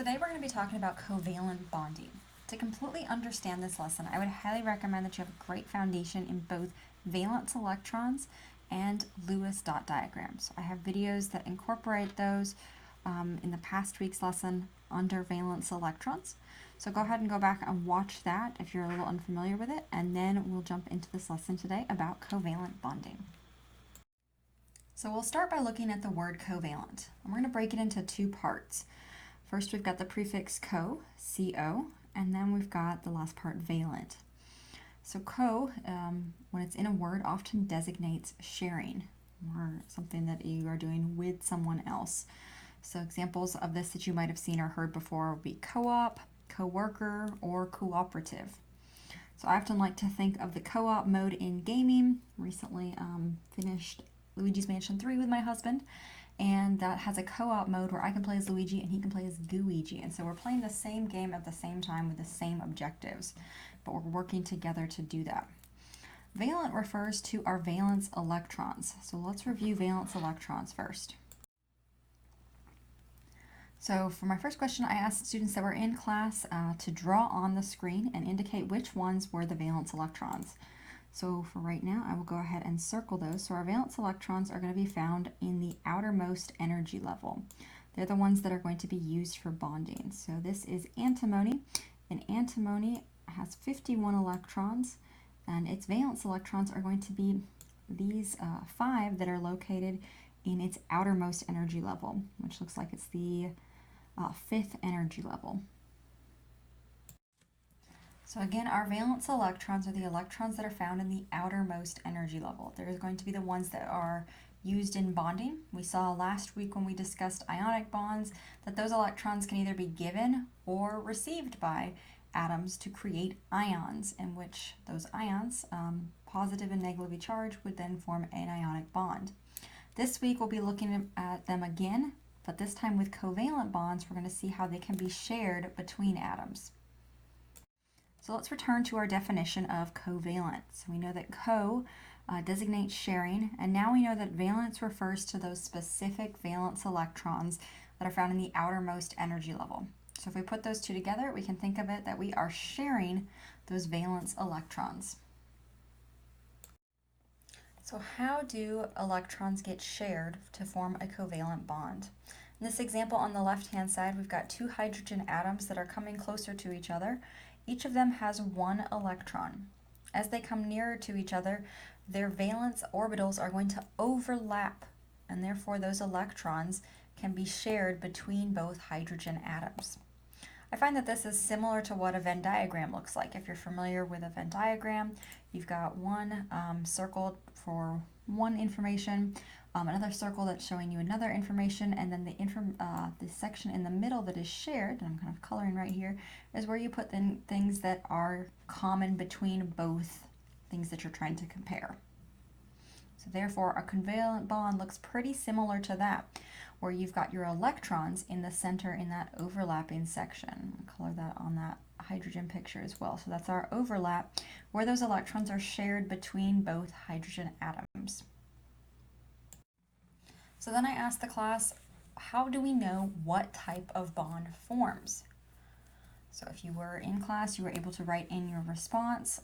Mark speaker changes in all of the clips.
Speaker 1: Today we're going to be talking about covalent bonding. To completely understand this lesson, I would highly recommend that you have a great foundation in both valence electrons and Lewis dot diagrams. I have videos that incorporate those in the past week's lesson under valence electrons. So go ahead and go back and watch that if you're a little unfamiliar with it, and then we'll jump into this lesson today about covalent bonding. So we'll start by looking at the word covalent. And we're going to break it into two parts. First, we've got the prefix co, C-O, and then we've got the last part, valent. So co, when it's in a word, often designates sharing or something that you are doing with someone else. So examples of this that you might have seen or heard before would be co-op, co-worker, or cooperative. So I often like to think of the co-op mode in gaming. Recently finished Luigi's Mansion 3 with my husband, and that has a co-op mode where I can play as Luigi and he can play as Gooigi. And so we're playing the same game at the same time with the same objectives, but we're working together to do that. Valent refers to our valence electrons. So let's review valence electrons first. So for my first question, I asked students that were in class to draw on the screen and indicate which ones were the valence electrons. So for right now, I will go ahead and circle those. So our valence electrons are going to be found in the outermost energy level. They're the ones that are going to be used for bonding. So this is antimony, and antimony has 51 electrons, and its valence electrons are going to be these 5 that are located in its outermost energy level, which looks like it's the 5th energy level. So again, our valence electrons are the electrons that are found in the outermost energy level. They're going to be the ones that are used in bonding. We saw last week when we discussed ionic bonds that those electrons can either be given or received by atoms to create ions, in which those ions, positive and negatively charged, would then form an ionic bond. This week we'll be looking at them again, but this time with covalent bonds, we're going to see how they can be shared between atoms. So let's return to our definition of covalent. So we know that co designates sharing, and now we know that valence refers to those specific valence electrons that are found in the outermost energy level. So if we put those two together, we can think of it that we are sharing those valence electrons. So how do electrons get shared to form a covalent bond? In this example on the left-hand side, we've got 2 hydrogen atoms that are coming closer to each other. Each of them has 1 electron. As they come nearer to each other, their valence orbitals are going to overlap, and therefore those electrons can be shared between both hydrogen atoms. I find that this is similar to what a Venn diagram looks like. If you're familiar with a Venn diagram, you've got one circled for one information, another circle that's showing you another information, and then the section in the middle that is shared, and I'm kind of coloring right here, is where you put in things that are common between both things that you're trying to compare. So therefore, a covalent bond looks pretty similar to that, where you've got your electrons in the center in that overlapping section. I'll color that on that hydrogen picture as well. So that's our overlap, where those electrons are shared between both hydrogen atoms. So then I asked the class, how do we know what type of bond forms? So if you were in class, you were able to write in your response.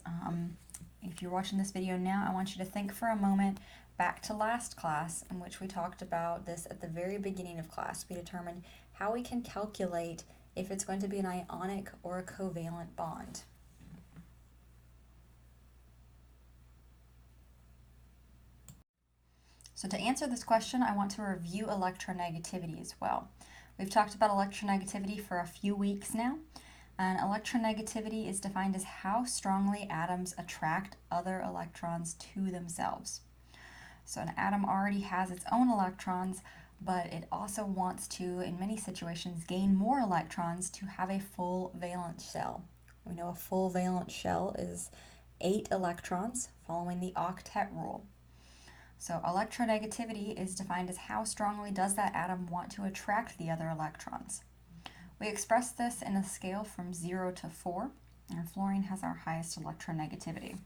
Speaker 1: If you're watching this video now, I want you to think for a moment back to last class, in which we talked about this at the very beginning of class. We determined how we can calculate if it's going to be an ionic or a covalent bond. So to answer this question, I want to review electronegativity as well. We've talked about electronegativity for a few weeks now, and electronegativity is defined as how strongly atoms attract other electrons to themselves. So an atom already has its own electrons, but it also wants to, in many situations, gain more electrons to have a full valence shell. We know a full valence shell is 8 electrons, following the octet rule. So electronegativity is defined as how strongly does that atom want to attract the other electrons. We express this in a scale from 0 to 4, and fluorine has our highest electronegativity.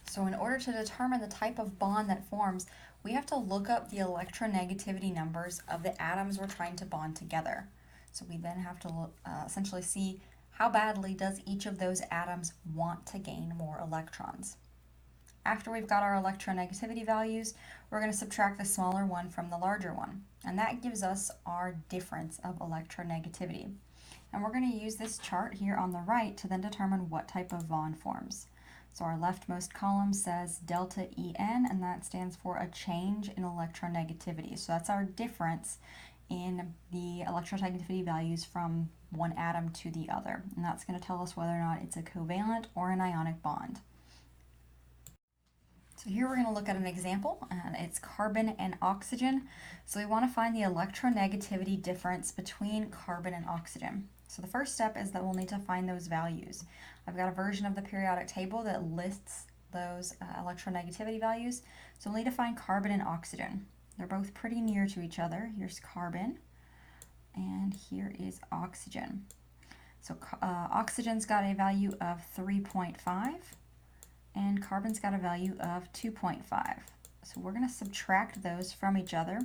Speaker 1: So So in order to determine the type of bond that forms, we have to look up the electronegativity numbers of the atoms we're trying to bond together. So we then have to essentially see how badly does each of those atoms want to gain more electrons. After we've got our electronegativity values, we're going to subtract the smaller one from the larger one, and that gives us our difference of electronegativity. And we're going to use this chart here on the right to then determine what type of bond forms. So our leftmost column says delta En, and that stands for a change in electronegativity. So that's our difference in the electronegativity values from one atom to the other. And that's going to tell us whether or not it's a covalent or an ionic bond. So here we're going to look at an example, and it's carbon and oxygen. So we want to find the electronegativity difference between carbon and oxygen. So the first step is that we'll need to find those values. I've got a version of the periodic table that lists those electronegativity values. So we'll need to find carbon and oxygen. They're both pretty near to each other. Here's carbon, and here is oxygen. So oxygen's got a value of 3.5, and carbon's got a value of 2.5. So we're going to subtract those from each other,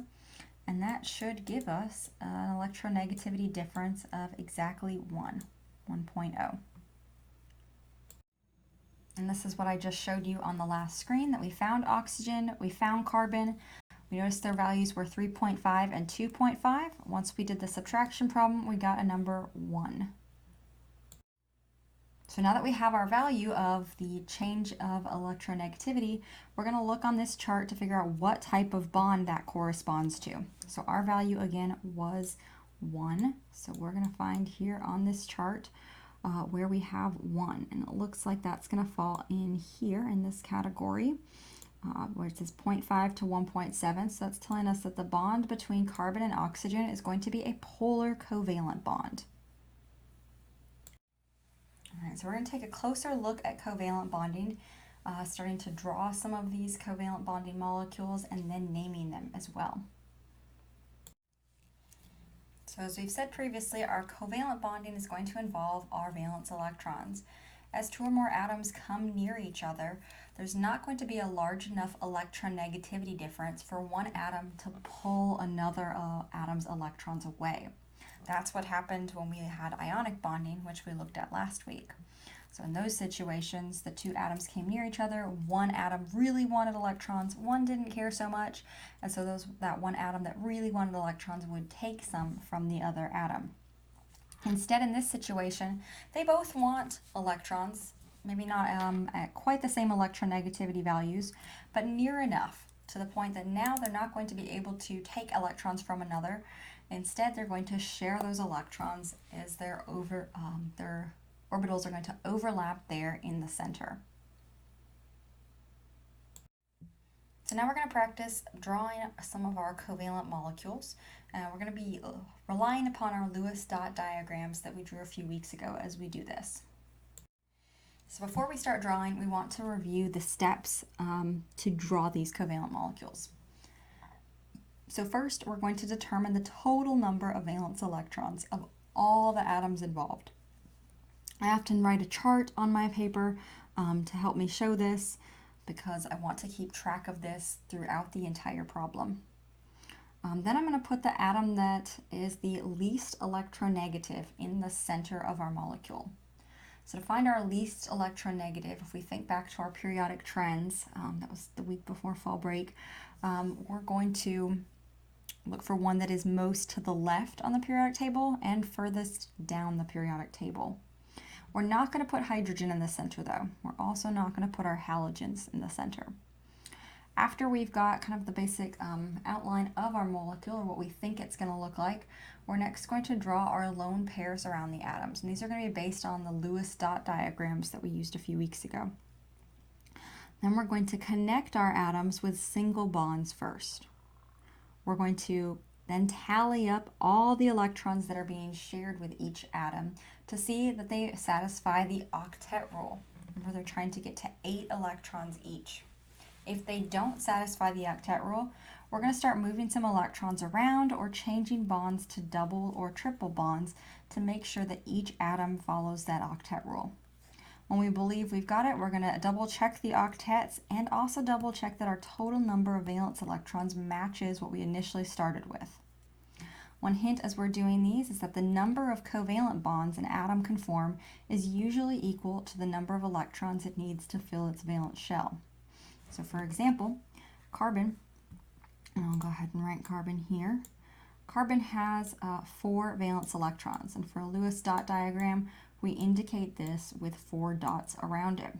Speaker 1: and that should give us an electronegativity difference of exactly 1.0. And this is what I just showed you on the last screen, that we found oxygen, we found carbon. We noticed their values were 3.5 and 2.5. Once we did the subtraction problem, we got a number 1. So now that we have our value of the change of electronegativity, we're going to look on this chart to figure out what type of bond that corresponds to. So our value again was 1. So we're going to find here on this chart where we have 1. And it looks like that's going to fall in here in this category where it says 0.5 to 1.7. So that's telling us that the bond between carbon and oxygen is going to be a polar covalent bond. All right, so we're going to take a closer look at covalent bonding, starting to draw some of these covalent bonding molecules and then naming them as well. So as we've said previously, our covalent bonding is going to involve our valence electrons. As two or more atoms come near each other, there's not going to be a large enough electronegativity difference for one atom to pull another atom's electrons away. That's what happened when we had ionic bonding, which we looked at last week. So in those situations, the two atoms came near each other. One atom really wanted electrons, one didn't care so much, and so that one atom that really wanted electrons would take some from the other atom. Instead, in this situation, they both want electrons, maybe not at quite the same electronegativity values, but near enough to the point that now they're not going to be able to take electrons from another. Instead, they're going to share those electrons as their orbitals are going to overlap there in the center. So now we're going to practice drawing some of our covalent molecules. We're going to be relying upon our Lewis dot diagrams that we drew a few weeks ago as we do this. So before we start drawing, we want to review the steps to draw these covalent molecules. So first, we're going to determine the total number of valence electrons of all the atoms involved. I often write a chart on my paper to help me show this because I want to keep track of this throughout the entire problem. Then I'm going to put the atom that is the least electronegative in the center of our molecule. So to find our least electronegative, if we think back to our periodic trends, that was the week before fall break, we're going to look for one that is most to the left on the periodic table and furthest down the periodic table. We're not going to put hydrogen in the center though. We're also not going to put our halogens in the center. After we've got kind of the basic outline of our molecule, or what we think it's going to look like, we're next going to draw our lone pairs around the atoms. And these are going to be based on the Lewis dot diagrams that we used a few weeks ago. Then we're going to connect our atoms with single bonds first. We're going to then tally up all the electrons that are being shared with each atom to see that they satisfy the octet rule. Remember, they're trying to get to 8 electrons each. If they don't satisfy the octet rule, we're going to start moving some electrons around or changing bonds to double or triple bonds to make sure that each atom follows that octet rule. When we believe we've got it, we're going to double check the octets and also double check that our total number of valence electrons matches what we initially started with. One hint as we're doing these is that the number of covalent bonds an atom can form is usually equal to the number of electrons it needs to fill its valence shell. So for example, carbon, and I'll go ahead and write carbon here. Carbon has 4 valence electrons, and for a Lewis dot diagram, we indicate this with 4 dots around it.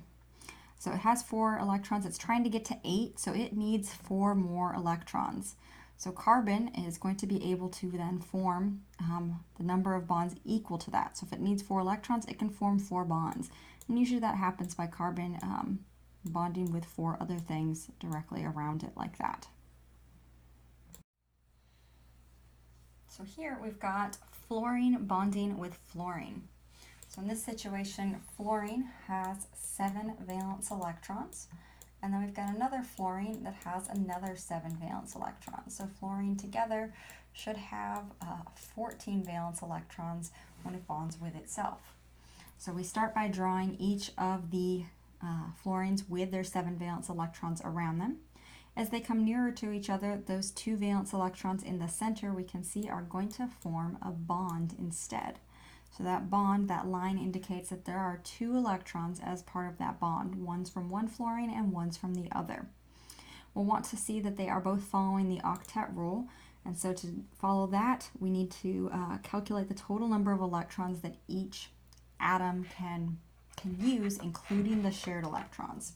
Speaker 1: So it has 4 electrons, it's trying to get to 8, so it needs 4 more electrons. So carbon is going to be able to then form the number of bonds equal to that. So if it needs 4 electrons, it can form 4 bonds. And usually that happens by carbon bonding with 4 other things directly around it like that. So here we've got fluorine bonding with fluorine. So in this situation, fluorine has 7 valence electrons. And then we've got another fluorine that has another 7 valence electrons. So fluorine together should have 14 valence electrons when it bonds with itself. So we start by drawing each of the fluorines with their 7 valence electrons around them. As they come nearer to each other, those 2 valence electrons in the center we can see are going to form a bond instead. So that bond, that line indicates that there are 2 electrons as part of that bond. One's from one fluorine and one's from the other. We'll want to see that they are both following the octet rule. And so to follow that, we need to calculate the total number of electrons that each atom can use, including the shared electrons.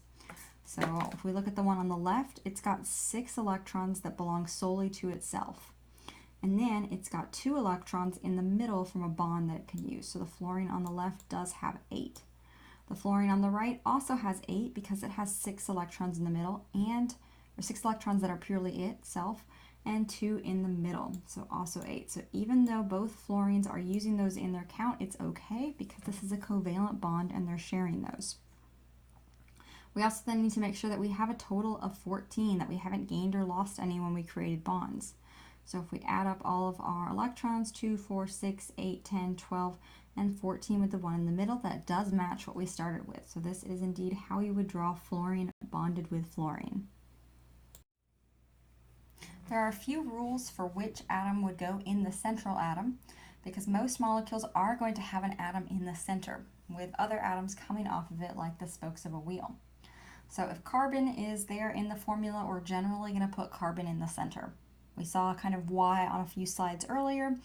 Speaker 1: So if we look at the one on the left, it's got 6 electrons that belong solely to itself. And then it's got 2 electrons in the middle from a bond that it can use. So the fluorine on the left does have 8. The fluorine on the right also has 8 because it has 6 electrons in the middle, or 6 electrons that are purely itself, and 2 in the middle, so also 8. So even though both fluorines are using those in their count, it's okay because this is a covalent bond and they're sharing those. We also then need to make sure that we have a total of 14, that we haven't gained or lost any when we created bonds. So if we add up all of our electrons, 2, 4, 6, 8, 10, 12, and 14 with the one in the middle, that does match what we started with. So this is indeed how you would draw fluorine bonded with fluorine. There are a few rules for which atom would go in the central atom, because most molecules are going to have an atom in the center, with other atoms coming off of it like the spokes of a wheel. So if carbon is there in the formula, we're generally going to put carbon in the center. We saw kind of why on a few slides earlier,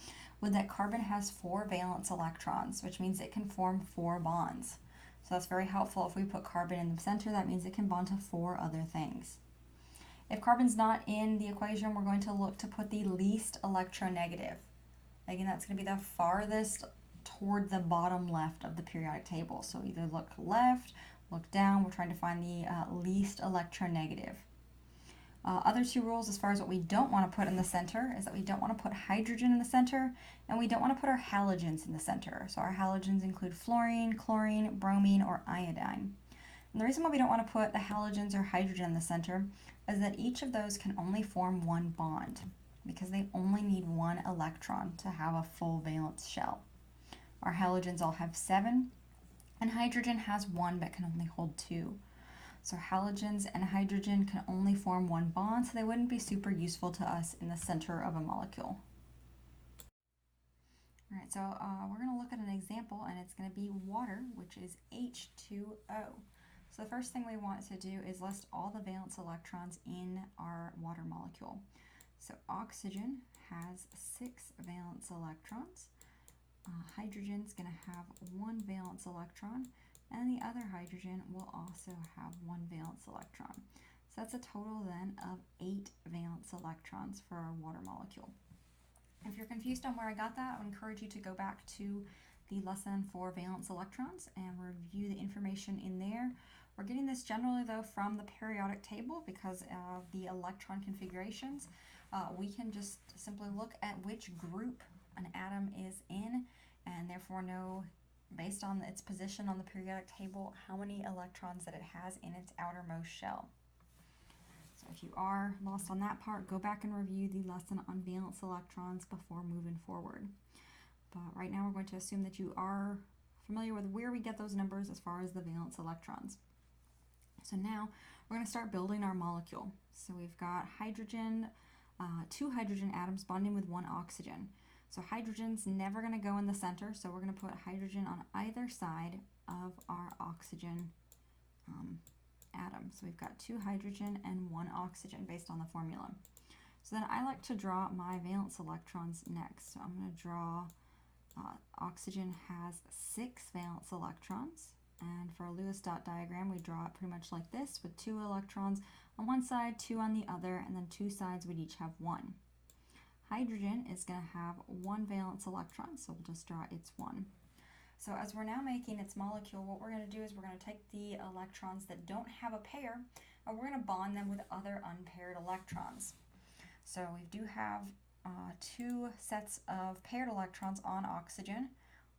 Speaker 1: with that carbon has 4 valence electrons, which means it can form 4 bonds. So that's very helpful. If we put carbon in the center, that means it can bond to 4 other things. If carbon's not in the equation, we're going to look to put the least electronegative. Again, that's going to be the farthest toward the bottom left of the periodic table. So either look left, look down. We're trying to find the least electronegative. Other 2 rules as far as what we don't want to put in the center is that we don't want to put hydrogen in the center, and we don't want to put our halogens in the center. So our halogens include fluorine, chlorine, bromine, or iodine. And the reason why we don't want to put the halogens or hydrogen in the center is that each of those can only form 1 bond, because they only need 1 electron to have a full valence shell. Our halogens all have 7, and hydrogen has 1 but can only hold 2. So halogens and hydrogen can only form 1 bond, so they wouldn't be super useful to us in the center of a molecule. All right, so we're going to look at an example, and it's going to be water, which is H2O. So the first thing we want to do is list all the valence electrons in our water molecule. So oxygen has 6 valence electrons. Hydrogen's going to have 1 valence electron, and the other hydrogen will also have 1 valence electron. So that's a total then of 8 valence electrons for our water molecule. If you're confused on where I got that, I would encourage you to go back to the lesson for valence electrons and review the information in there. We're getting this generally though from the periodic table because of the electron configurations. We can just simply look at which group an atom is in and therefore know, based on its position on the periodic table, how many electrons that it has in its outermost shell. So if you are lost on that part, go back and review the lesson on valence electrons before moving forward. But right now we're going to assume that you are familiar with where we get those numbers as far as the valence electrons. So now we're going to start building our molecule. So we've got hydrogen, 2 hydrogen atoms bonding with 1 oxygen. So hydrogen's never going to go in the center, so we're going to put hydrogen on either side of our oxygen atom. So we've got 2 hydrogen and 1 oxygen based on the formula. So then I like to draw my valence electrons next. So I'm going to draw, oxygen has 6 valence electrons. And for a Lewis dot diagram, we draw it pretty much like this, with 2 electrons on one side, 2 on the other, and then 2 sides would each have 1. Hydrogen is going to have 1 valence electron, so we'll just draw its 1. So as we're now making its molecule, what we're going to do is we're going to take the electrons that don't have a pair, and we're going to bond them with other unpaired electrons. So we do have 2 sets of paired electrons on oxygen,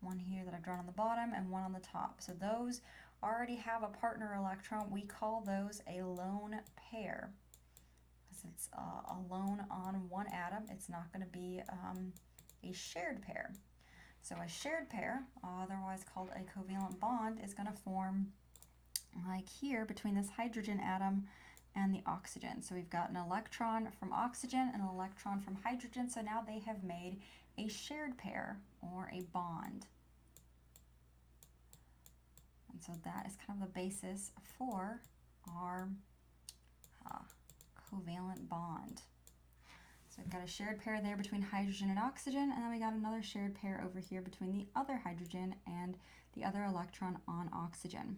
Speaker 1: one here that I've drawn on the bottom and one on the top. So those already have a partner electron. We call those a lone pair, because it's alone on one atom. It's not going to be a shared pair. So a shared pair, otherwise called a covalent bond, is going to form like here between this hydrogen atom and the oxygen. So we've got an electron from oxygen and an electron from hydrogen. So now they have made a shared pair, or a bond. And so that is kind of the basis for our covalent bond. So we've got a shared pair there between hydrogen and oxygen, and then we got another shared pair over here between the other hydrogen and the other electron on oxygen.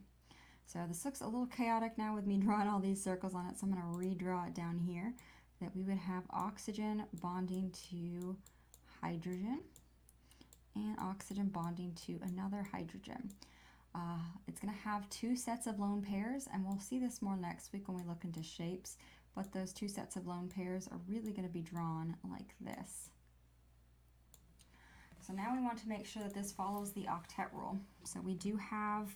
Speaker 1: So this looks a little chaotic now with me drawing all these circles on it, so I'm going to redraw it down here, that we would have oxygen bonding to hydrogen and oxygen bonding to another hydrogen. It's going to have 2 sets of lone pairs, and we'll see this more next week when we look into shapes, but those 2 sets of lone pairs are really going to be drawn like this. So now we want to make sure that this follows the octet rule. So we do have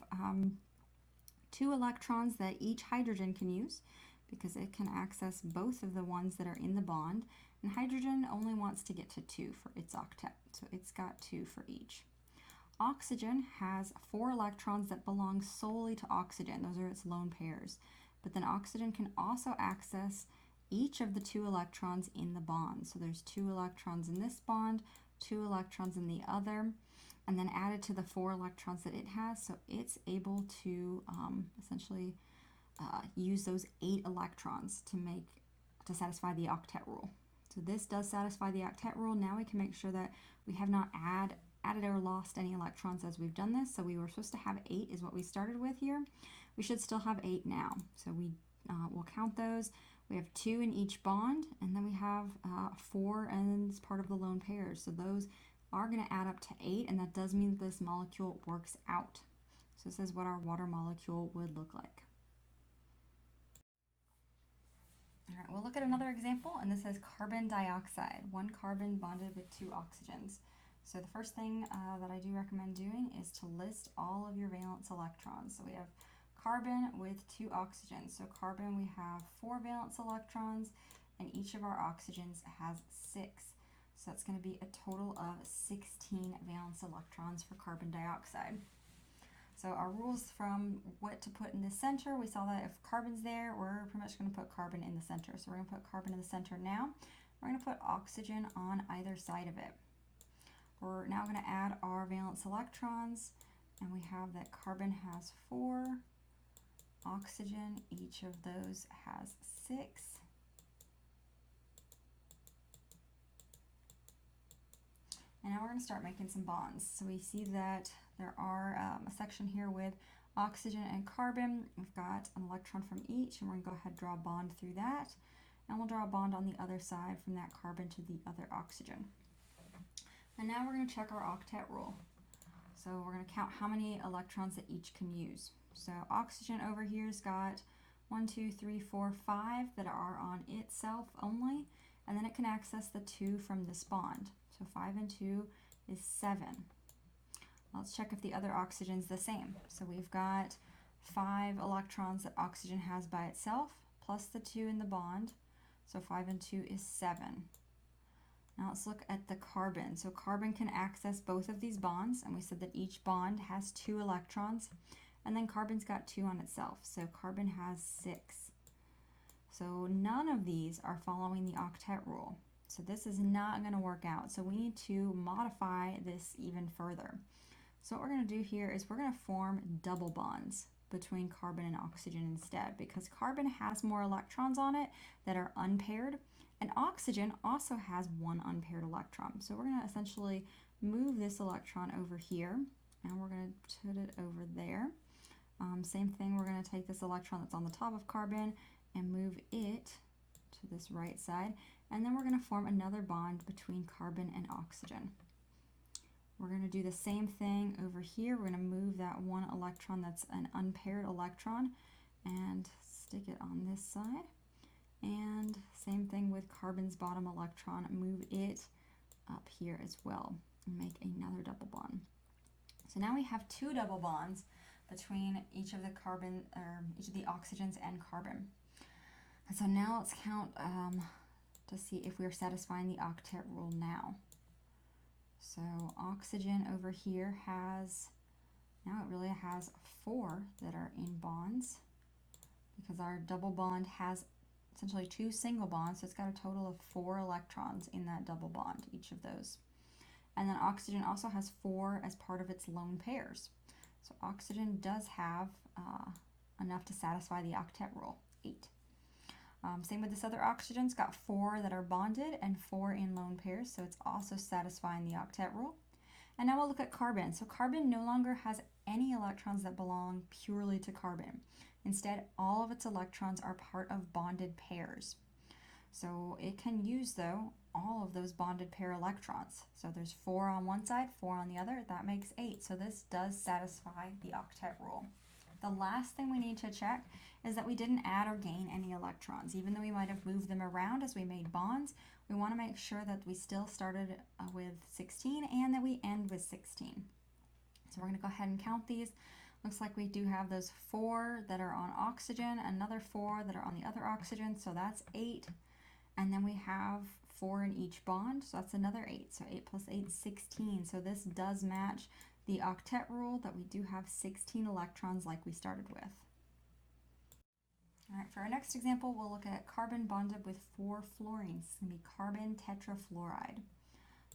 Speaker 1: 2 electrons that each hydrogen can use, because it can access both of the ones that are in the bond, and hydrogen only wants to get to 2 for its octet, so it's got 2 for each. Oxygen has 4 electrons that belong solely to oxygen. Those are its lone pairs. But then oxygen can also access each of the 2 electrons in the bond. So there's 2 electrons in this bond, 2 electrons in the other, and then added to the 4 electrons that it has. So it's able to essentially use those 8 electrons to satisfy the octet rule. So this does satisfy the octet rule. Now we can make sure that we have not added or lost any electrons as we've done this. So we were supposed to have 8 is what we started with here. We should still have 8 now. So we'll count those. We have 2 in each bond, and then we have 4 as part of the lone pairs. So those are going to add up to 8, and that does mean that this molecule works out. So this is what our water molecule would look like. All right, we'll look at another example, and this is carbon dioxide, 1 carbon bonded with 2 oxygens. So the first thing that I do recommend doing is to list all of your valence electrons. So we have carbon with 2 oxygens. So carbon, we have 4 valence electrons, and each of our oxygens has 6. So that's going to be a total of 16 valence electrons for carbon dioxide. So our rules from what to put in the center, we saw that if carbon's there, we're pretty much going to put carbon in the center. So we're going to put carbon in the center now. We're going to put oxygen on either side of it. We're now going to add our valence electrons, and we have that carbon has 4, oxygen, each of those has 6. And now we're going to start making some bonds. So we see that there are a section here with oxygen and carbon. We've got an electron from each, and we're going to go ahead and draw a bond through that. And we'll draw a bond on the other side from that carbon to the other oxygen. And now we're going to check our octet rule. So we're going to count how many electrons that each can use. So oxygen over here's got 1, 2, 3, 4, 5 that are on itself only, and then it can access the 2 from this bond. So 5 and 2 is 7. Let's check if the other oxygen's the same. So we've got 5 electrons that oxygen has by itself, plus the 2 in the bond. So 5 and 2 is 7. Now let's look at the carbon. So carbon can access both of these bonds, and we said that each bond has 2 electrons, and then carbon's got 2 on itself, so carbon has 6. So none of these are following the octet rule. So this is not going to work out. So we need to modify this even further. So what we're going to do here is we're going to form double bonds between carbon and oxygen instead, because carbon has more electrons on it that are unpaired, and oxygen also has 1 unpaired electron. So we're going to essentially move this electron over here, and we're going to put it over there. Same thing, we're going to take this electron that's on the top of carbon and move it to this right side, and then we're going to form another bond between carbon and oxygen. We're going to do the same thing over here. We're going to move that 1 electron that's an unpaired electron and stick it on this side. And same thing with carbon's bottom electron, move it up here as well and make another double bond. So now we have 2 double bonds between each of the oxygens and carbon. And so now let's count to see if we're satisfying the octet rule now. So oxygen over here now it really has 4 that are in bonds, because our double bond has essentially 2 single bonds, so it's got a total of 4 electrons in that double bond, each of those. And then oxygen also has 4 as part of its lone pairs. So oxygen does have enough to satisfy the octet rule, 8. Same with this other oxygen, it's got 4 that are bonded and 4 in lone pairs, so it's also satisfying the octet rule. And now we'll look at carbon. So carbon no longer has any electrons that belong purely to carbon. Instead, all of its electrons are part of bonded pairs. So it can use, though, all of those bonded pair electrons. So there's 4 on one side, 4 on the other, that makes 8. So this does satisfy the octet rule. The last thing we need to check is that we didn't add or gain any electrons. Even though we might have moved them around as we made bonds, we want to make sure that we still started with 16 and that we end with 16. So we're going to go ahead and count these. Looks like we do have those 4 that are on oxygen, another 4 that are on the other oxygen, so that's 8. And then we have 4 in each bond, so that's another 8. So 8 plus 8 is 16. So this does match the octet rule, that we do have 16 electrons like we started with. All right, for our next example, we'll look at carbon bonded with 4 fluorines. It's going to be carbon tetrafluoride.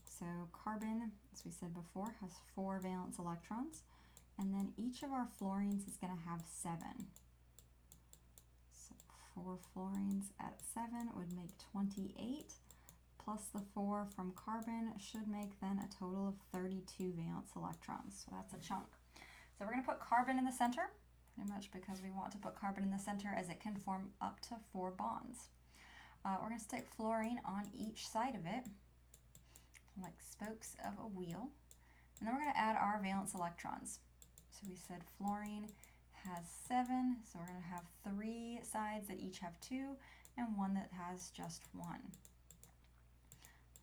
Speaker 1: So carbon, as we said before, has 4 valence electrons, and then each of our fluorines is going to have 7. So 4 fluorines at 7 would make 28, plus the 4 from carbon should make then a total of 32 valence electrons. So that's a chunk. So we're going to put carbon in the center, pretty much because we want to put carbon in the center as it can form up to 4 bonds. We're going to stick fluorine on each side of it, like spokes of a wheel. And then we're going to add our valence electrons. So we said fluorine has 7, so we're going to have 3 sides that each have 2 and 1 that has just 1.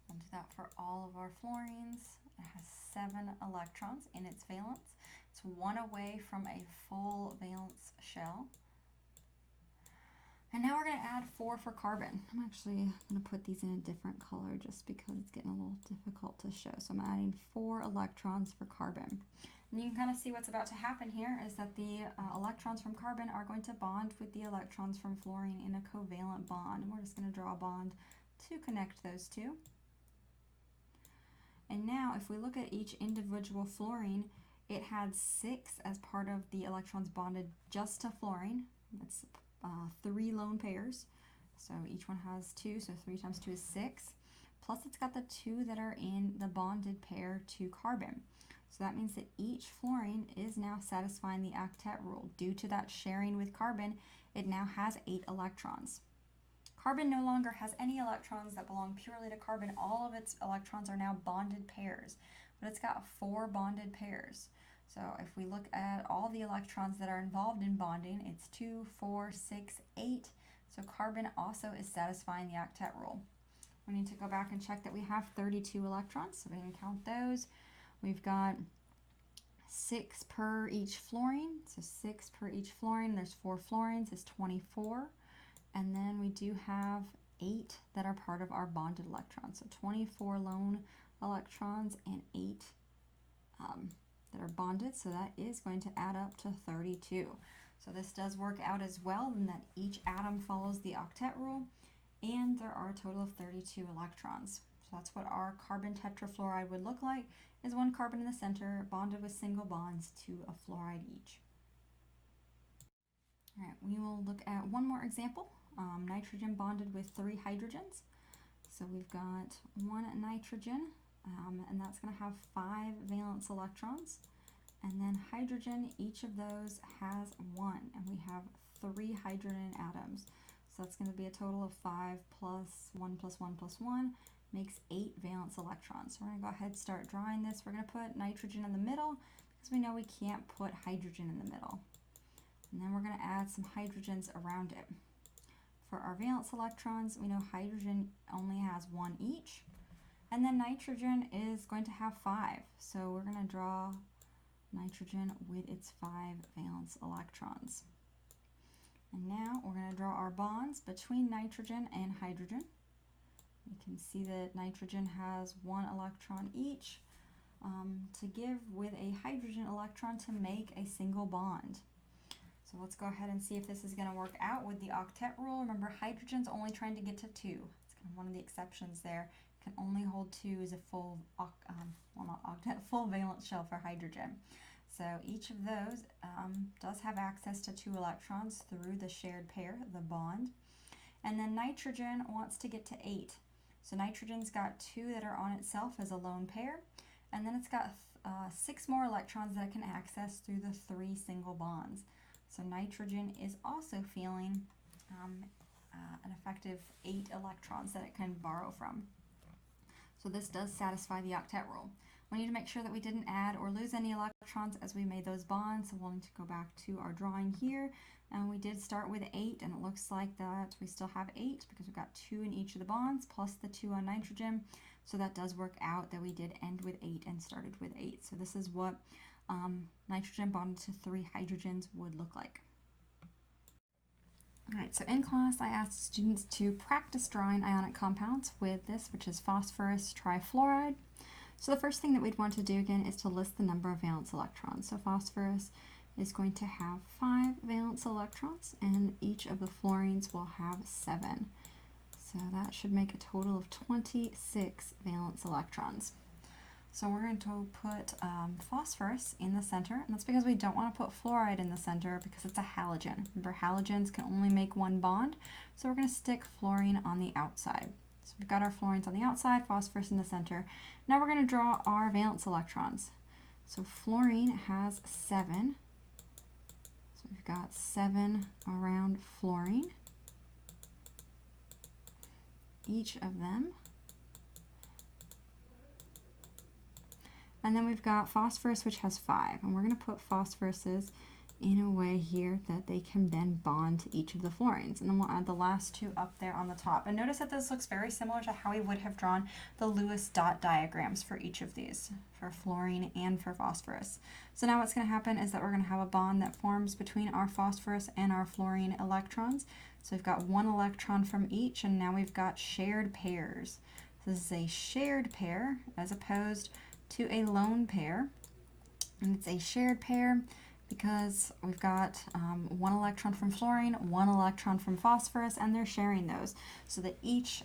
Speaker 1: We'll do that for all of our fluorines. It has 7 electrons in its valence. It's 1 away from a full valence shell. And now we're going to add 4 for carbon. I'm actually going to put these in a different color just because it's getting a little difficult to show. So I'm adding 4 electrons for carbon. And you can kind of see what's about to happen here is that the electrons from carbon are going to bond with the electrons from fluorine in a covalent bond. And we're just going to draw a bond to connect those two. And now if we look at each individual fluorine, it had 6 as part of the electrons bonded just to fluorine. That's 3 lone pairs. So each one has 2, so 3 times 2 is 6. Plus it's got the 2 that are in the bonded pair to carbon. So that means that each fluorine is now satisfying the octet rule. Due to that sharing with carbon, it now has 8 electrons. Carbon no longer has any electrons that belong purely to carbon. All of its electrons are now bonded pairs, but it's got 4 bonded pairs. So if we look at all the electrons that are involved in bonding, it's 2, 4, 6, 8. So carbon also is satisfying the octet rule. We need to go back and check that we have 32 electrons, so we can count those. We've got 6 per each fluorine, so 6 per each fluorine. There's 4 fluorines, is 24. And then we do have 8 that are part of our bonded electrons. So 24 lone electrons and 8 that are bonded. So that is going to add up to 32. So this does work out as well in that each atom follows the octet rule, and there are a total of 32 electrons. So that's what our carbon tetrafluoride would look like, is one carbon in the center bonded with single bonds to a fluoride each. All right, we will look at one more example, nitrogen bonded with 3 hydrogens. So we've got one nitrogen, and that's going to have 5 valence electrons. And then hydrogen, each of those has 1, and we have 3 hydrogen atoms. So that's going to be a total of 5 plus 1 plus 1 plus 1 makes 8 valence electrons. So we're going to go ahead and start drawing this. We're going to put nitrogen in the middle because we know we can't put hydrogen in the middle. And then we're going to add some hydrogens around it. For our valence electrons, we know hydrogen only has 1 each. And then nitrogen is going to have 5. So we're going to draw nitrogen with its 5 valence electrons. And now we're going to draw our bonds between nitrogen and hydrogen. You can see that nitrogen has 1 electron each to give with a hydrogen electron to make a single bond. So let's go ahead and see if this is going to work out with the octet rule. Remember, hydrogen's only trying to get to 2. It's kind of one of the exceptions there. It can only hold 2 as a full, full valence shell for hydrogen. So each of those does have access to 2 electrons through the shared pair, the bond. And then nitrogen wants to get to 8. So nitrogen's got 2 that are on itself as a lone pair, and then it's got 6 more electrons that it can access through the 3 single bonds. So nitrogen is also feeling an effective 8 electrons that it can borrow from. So this does satisfy the octet rule. We need to make sure that we didn't add or lose any electrons as we made those bonds. So we'll need to go back to our drawing here. And we did start with 8, and it looks like that we still have 8 because we've got 2 in each of the bonds plus the 2 on nitrogen. So that does work out that we did end with 8 and started with 8. So this is what nitrogen bonded to 3 hydrogens would look like. All right, so in class I asked students to practice drawing ionic compounds with this, which is phosphorus trifluoride. So the first thing that we'd want to do again is to list the number of valence electrons. So phosphorus is going to have 5 valence electrons, and each of the fluorines will have 7. So that should make a total of 26 valence electrons. So we're going to put phosphorus in the center, and that's because we don't want to put fluoride in the center because it's a halogen. Remember, halogens can only make 1 bond, so we're going to stick fluorine on the outside. So we've got our fluorines on the outside, phosphorus in the center. Now we're going to draw our valence electrons. So fluorine has 7. So we've got 7 around fluorine, each of them. And then we've got phosphorus, which has 5. And we're going to put phosphoruses in a way here that they can then bond to each of the fluorines. And then we'll add the last 2 up there on the top. And notice that this looks very similar to how we would have drawn the Lewis dot diagrams for each of these, for fluorine and for phosphorus. So now what's going to happen is that we're going to have a bond that forms between our phosphorus and our fluorine electrons. So we've got 1 electron from each, and now we've got shared pairs. So this is a shared pair as opposed to a lone pair. And it's a shared pair because we've got 1 electron from fluorine, 1 electron from phosphorus, and they're sharing those so that each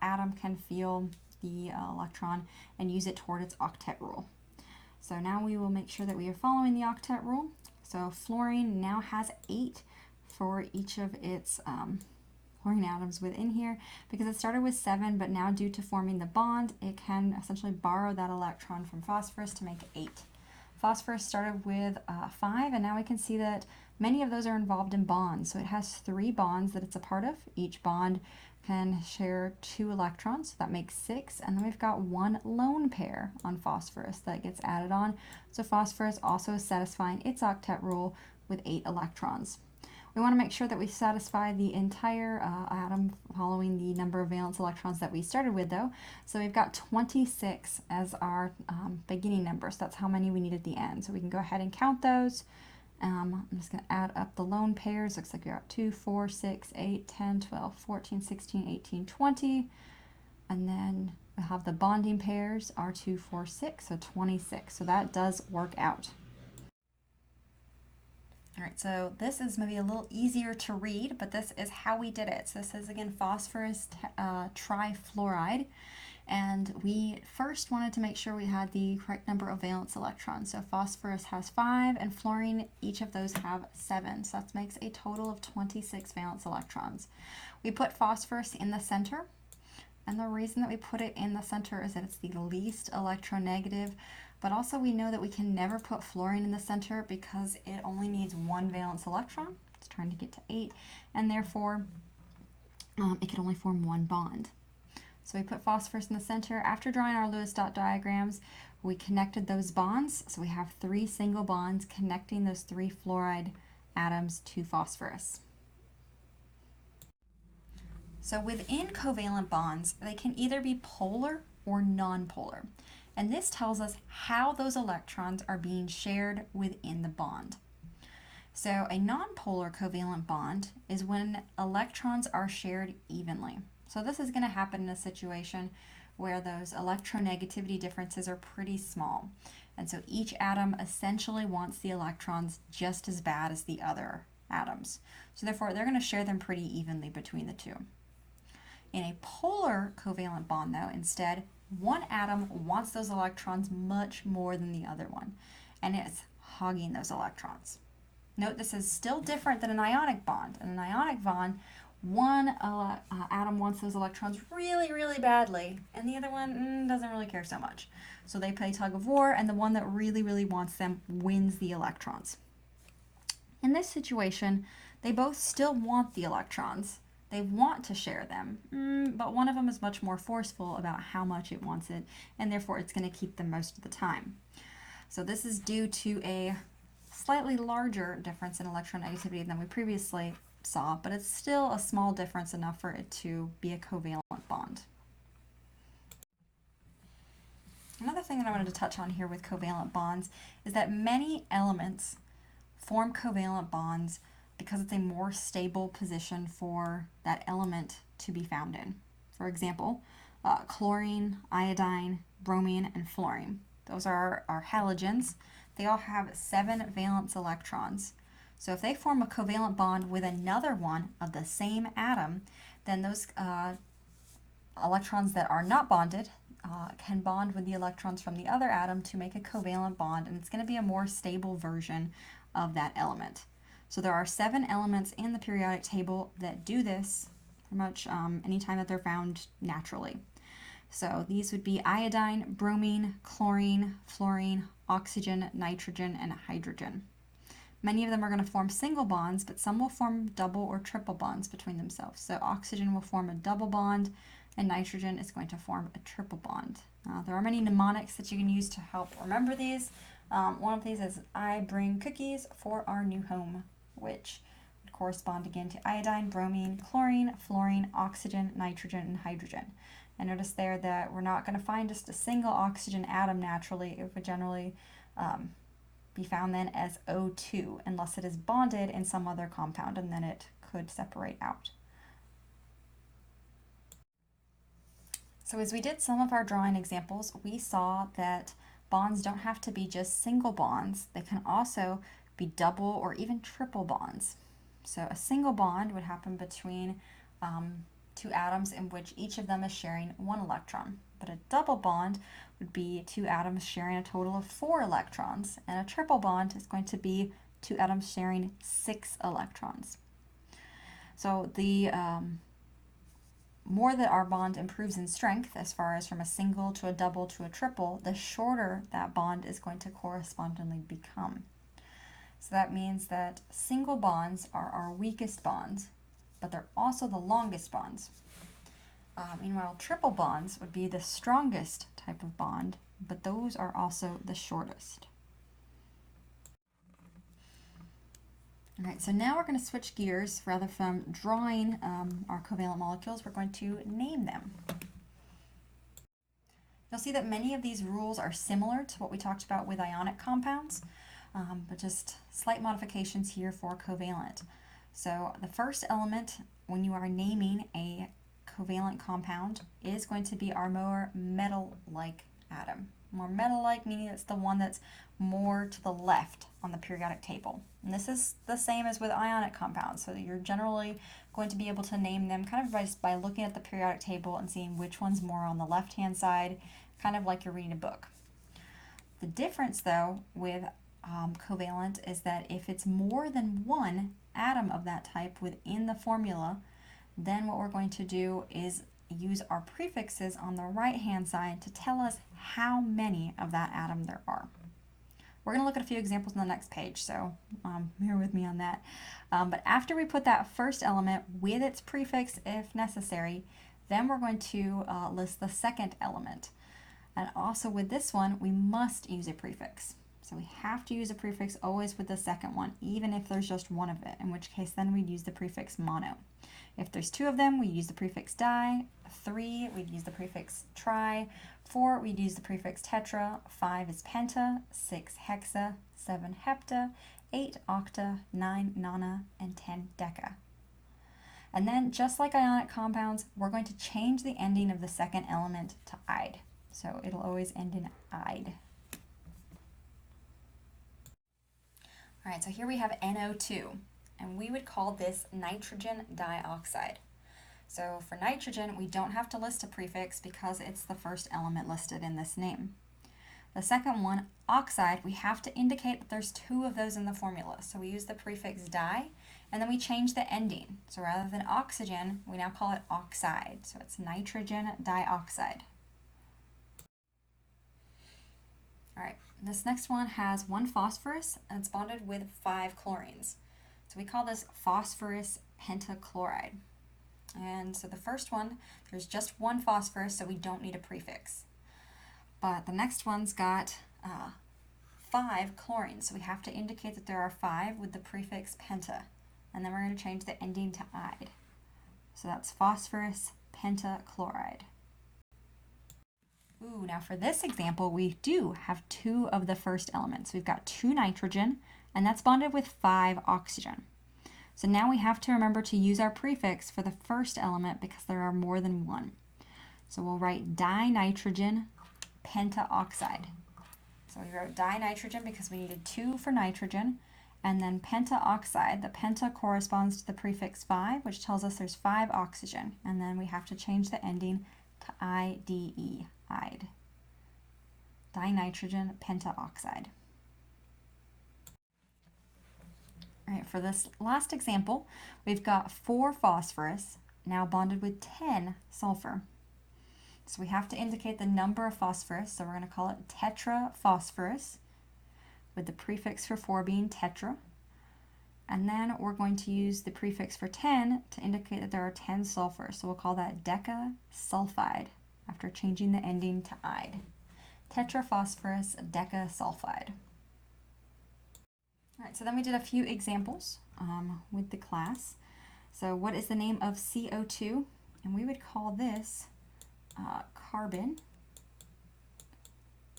Speaker 1: atom can feel the electron and use it toward its octet rule. So now we will make sure that we are following the octet rule. So fluorine now has 8 for each of its fluorine atoms within here because it started with 7, but now due to forming the bond, it can essentially borrow that electron from phosphorus to make 8. Phosphorus started with 5, and now we can see that many of those are involved in bonds. So it has 3 bonds that it's a part of. Each bond can share 2 electrons, so that makes 6. And then we've got 1 lone pair on phosphorus that gets added on. So phosphorus also is satisfying its octet rule with 8 electrons. We want to make sure that we satisfy the entire atom following the number of valence electrons that we started with, though. So we've got 26 as our beginning number, so that's how many we need at the end. So we can go ahead and count those, I'm just going to add up the lone pairs. Looks like we got 2, 4, 6, 8, 10, 12, 14, 16, 18, 20. And then we have the bonding pairs, R2, 4, 6, so 26. So that does work out. All right, so this is maybe a little easier to read, but this is how we did it. So this is, again, phosphorus trifluoride. And we first wanted to make sure we had the correct number of valence electrons. So phosphorus has 5 and fluorine, each of those have 7. So that makes a total of 26 valence electrons. We put phosphorus in the center. And the reason that we put it in the center is that it's the least electronegative. But also we know that we can never put fluorine in the center because it only needs 1 valence electron. It's trying to get to 8. And therefore, it can only form 1 bond. So we put phosphorus in the center. After drawing our Lewis dot diagrams, we connected those bonds. So we have 3 single bonds connecting those 3 fluoride atoms to phosphorus. So within covalent bonds, they can either be polar or nonpolar. And this tells us how those electrons are being shared within the bond. So a nonpolar covalent bond is when electrons are shared evenly. So this is going to happen in a situation where those electronegativity differences are pretty small. And so each atom essentially wants the electrons just as bad as the other atoms. So therefore, they're going to share them pretty evenly between the two. In a polar covalent bond, though, instead, one atom wants those electrons much more than the other one, and it's hogging those electrons. Note this is still different than an ionic bond. In an ionic bond, one atom wants those electrons really, really badly, and the other one doesn't really care so much. So they play tug of war, and the one that really, really wants them wins the electrons. In this situation, they both still want the electrons. They want to share them, but one of them is much more forceful about how much it wants it, and therefore it's going to keep them most of the time. So this is due to a slightly larger difference in electronegativity than we previously saw, but it's still a small difference enough for it to be a covalent bond. Another thing that I wanted to touch on here with covalent bonds is that many elements form covalent bonds because it's a more stable position for that element to be found in. For example, chlorine, iodine, bromine, and fluorine. Those are our halogens. They all have 7 valence electrons. So if they form a covalent bond with another one of the same atom, then those electrons that are not bonded can bond with the electrons from the other atom to make a covalent bond, and it's going to be a more stable version of that element. So there are 7 elements in the periodic table that do this pretty much anytime that they're found naturally. So these would be iodine, bromine, chlorine, fluorine, oxygen, nitrogen, and hydrogen. Many of them are going to form single bonds, but some will form double or triple bonds between themselves. So oxygen will form a double bond, and nitrogen is going to form a triple bond. There are many mnemonics that you can use to help remember these. One of these is I bring cookies for our new home, which would correspond again to iodine, bromine, chlorine, fluorine, oxygen, nitrogen, and hydrogen. And notice there that we're not going to find just a single oxygen atom naturally. It would generally be found then as O2 unless it is bonded in some other compound, and then it could separate out. So as we did some of our drawing examples, we saw that bonds don't have to be just single bonds. They can also be double or even triple bonds. So a single bond would happen between 2 atoms in which each of them is sharing 1 electron. But a double bond would be 2 atoms sharing a total of 4 electrons, and a triple bond is going to be 2 atoms sharing 6 electrons. So the more that our bond improves in strength, as far as from a single to a double to a triple, the shorter that bond is going to correspondingly become. So that means that single bonds are our weakest bonds, but they're also the longest bonds. Meanwhile, triple bonds would be the strongest type of bond, but those are also the shortest. All right, so now we're going to switch gears. Rather from drawing our covalent molecules, we're going to name them. You'll see that many of these rules are similar to what we talked about with ionic compounds. but just slight modifications here for covalent. So the first element when you are naming a covalent compound is going to be our more metal-like atom. More metal-like meaning it's the one that's more to the left on the periodic table. And this is the same as with ionic compounds, so you're generally going to be able to name them kind of just by looking at the periodic table and seeing which one's more on the left-hand side, kind of like you're reading a book. The difference, though, with covalent is that if it's more than one atom of that type within the formula, then what we're going to do is use our prefixes on the right-hand side to tell us how many of that atom there are. We're going to look at a few examples on the next page, so bear with me on that. But after we put that first element with its prefix, if necessary, then we're going to list the second element. And also with this one, we must use a prefix. So we have to use a prefix always with the second one, even if there's just one of it, in which case then we'd use the prefix mono. If there's two of them, we use the prefix di. 3, we'd use the prefix tri. 4, we'd use the prefix tetra. 5 is penta. 6, hexa. 7, hepta. 8, octa. 9, nona. And 10, deca. And then, just like ionic compounds, we're going to change the ending of the second element to "-ide". So it'll always end in "-ide". All right, so here we have NO2, and we would call this nitrogen dioxide. So for nitrogen, we don't have to list a prefix because it's the first element listed in this name. The second one, oxide, we have to indicate that there's two of those in the formula. So we use the prefix di, and then we change the ending. So rather than oxygen, we now call it oxide. So it's nitrogen dioxide. All right, this next one has 1 phosphorus and it's bonded with 5 chlorines. So we call this phosphorus pentachloride. And so the first one, there's just 1 phosphorus, so we don't need a prefix. But the next one's got 5 chlorines, so we have to indicate that there are 5 with the prefix penta. And then we're going to change the ending to "-ide. So that's phosphorus pentachloride. Ooh, now for this example, we do have 2 of the first elements. We've got 2 nitrogen, and that's bonded with 5 oxygen. So now we have to remember to use our prefix for the first element because there are more than 1. So we'll write dinitrogen pentaoxide. So we wrote dinitrogen because we needed 2 for nitrogen, and then pentaoxide, the penta corresponds to the prefix 5, which tells us there's 5 oxygen, and then we have to change the ending to IDE, ide. Dinitrogen pentaoxide. All right, for this last example, we've got 4 phosphorus, now bonded with 10 sulfur. So we have to indicate the number of phosphorus, so we're going to call it tetraphosphorus, with the prefix for 4 being tetra. And then we're going to use the prefix for 10 to indicate that there are 10 sulfurs, so we'll call that decasulfide after changing the ending to ide. Tetraphosphorus decasulfide. All right, so then we did a few examples with the class. So what is the name of CO2? And we would call this carbon.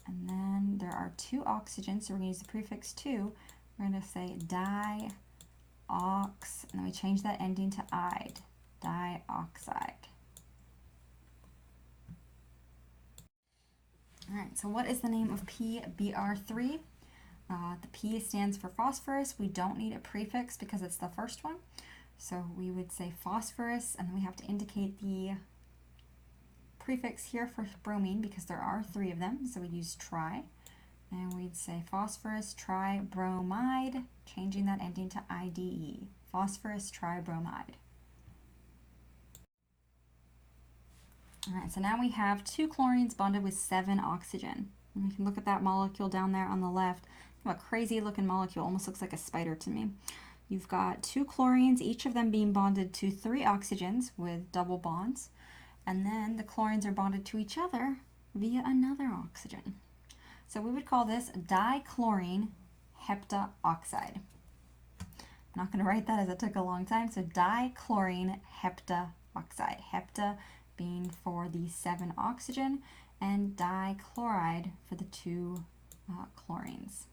Speaker 1: And then there are 2 oxygens, so we're going to use the prefix 2. We're going to say diox, and then we change that ending to ide, dioxide. All right, so what is the name of PBr3? The P stands for phosphorus. We don't need a prefix because it's the first one. So we would say phosphorus, and then we have to indicate the prefix here for bromine because there are 3 of them. So we'd use tri, and we'd say phosphorus tribromide, changing that ending to IDE, phosphorus tribromide. All right, so now we have 2 chlorines bonded with 7 oxygen. And we can look at that molecule down there on the left. A crazy looking molecule, almost looks like a spider to me. You've got 2 chlorines, each of them being bonded to 3 oxygens with double bonds. And then the chlorines are bonded to each other via another oxygen. So we would call this dichlorine heptaoxide. I'm not going to write that as it took a long time. So dichlorine heptaoxide. Hepta being for the 7 oxygen and dichloride for the 2 chlorines.